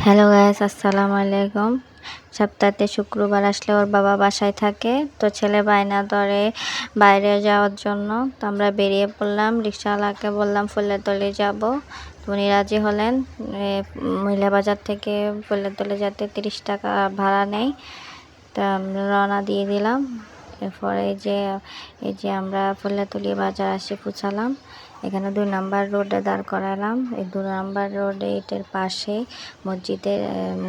Hello guys, আসসালামু আলাইকুম। সপ্তাহে শুক্রবার আসলে ওর বাবা বাসায় থাকে, তো ছেলে বায়না ধরে বাইরে যাওয়ার জন্য। তো আমরা বেরিয়ে পড়লাম, রিক্সাওয়ালাকে বললাম ফুলেরতলি যাব। তো উনি রাজি হলেন। মহিলা বাজার থেকে ফুলেরতলি যেতে 30 টাকা ভাড়া নেয়। তা আমরা রওনা দিয়ে দিলাম। এরপরে এই যে আমরা ফুলেরতলি বাজার এসে পৌঁছালাম। এখানে 2 নাম্বার রোডে দাঁড় করালাম। এই 2 নাম্বার রোডে এটার পাশে মসজিদের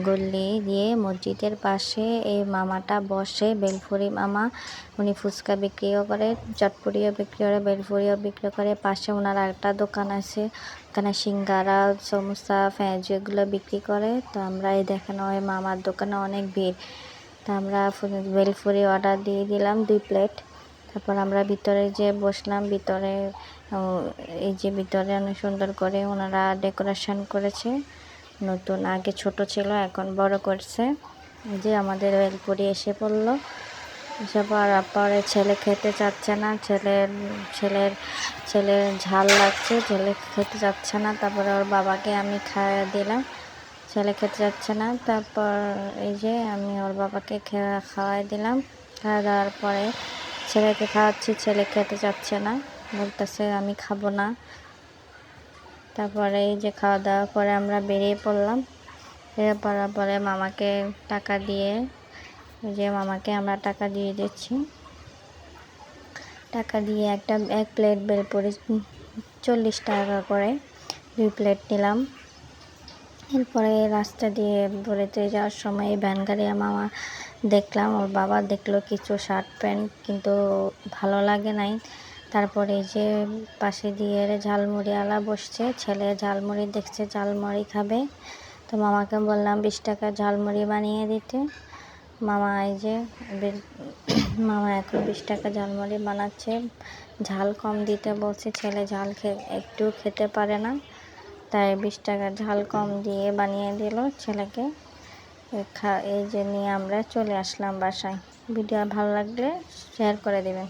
গলি দিয়ে মসজিদের পাশে এই মামাটা বসে, বেলফুরি মামা। উনি ফুচকা বিক্রিও করে, চটপটিও বিক্রি করে, বেলফুরিও বিক্রি করে। পাশে ওনার একটা দোকান আছে, ওখানে সিঙ্গারা, সমোসা, পেঁয়াজ এগুলো বিক্রি করে। তো আমরা এই দেখেন ওই মামার দোকানে অনেক ভিড়। তা আমরা বেলফুরি অর্ডার দিয়ে দিলাম 2 প্লেট। তারপর আমরা ভিতরে যে বসলাম। ভিতরে ভিতরে অনেক সুন্দর করে ওনারা ডেকোরেশন করেছে। নতুন, আগে ছোট ছিল এখন বড় করছে। যে আমাদের বেলপুরি এসে পড়লো। এসে পড়ার পরে ছেলে খেতে চাচ্ছে না, ছেলের ঝাল লাগছে, ছেলে খেতে চাচ্ছে না। তারপরে ওর বাবাকে আমি খাইয়ে দিলাম, ছেলে খেতে যাচ্ছে না। তারপর এই যে আমি ওর বাবাকে খাওয়াই দিলাম। খাওয়া দাওয়ার পরে ছেলেকে খাওয়াচ্ছি, ছেলে খেতে চাচ্ছে না, বলতেছে আমি খাবো না। তারপরে এই যে খাওয়া দাওয়া করে আমরা বেরিয়ে পড়লাম। বেরিয়ে পড়ার পরে মামাকে টাকা দিয়ে, মামাকে আমরা টাকা দিয়ে দিচ্ছি। টাকা দিয়ে এক প্লেট বেলপুরি 40 টাকা করে 2 প্লেট নিলাম। এরপরে রাস্তা দিয়ে বেরোতে যাওয়ার সময় ভ্যান গাড়ি মামা দেখলাম, ওর বাবা দেখলো কিছু শার্ট প্যান্ট, কিন্তু ভালো লাগে নাই। তারপরে যে পাশে দিয়ে ঝালমুড়িওয়ালা বসছে, ছেলে ঝালমুড়ি দেখছে, ঝালমুড়ি খাবে। তো মামাকে বললাম 20 টাকা ঝালমুড়ি বানিয়ে দিতে। মামা মামা এখন 20 টাকা ঝালমুড়ি বানাচ্ছে। ঝাল কম দিতে বলছে, ছেলে ঝাল একটু খেতে পারে না, তাই 20 টাকা ঝাল কম দিয়ে বানিয়ে দিল ছেলেকে। এই যে নিয়ে আমরা চলে আসলাম বাসায়। ভিডিও ভালো লাগলে শেয়ার করে দেবেন।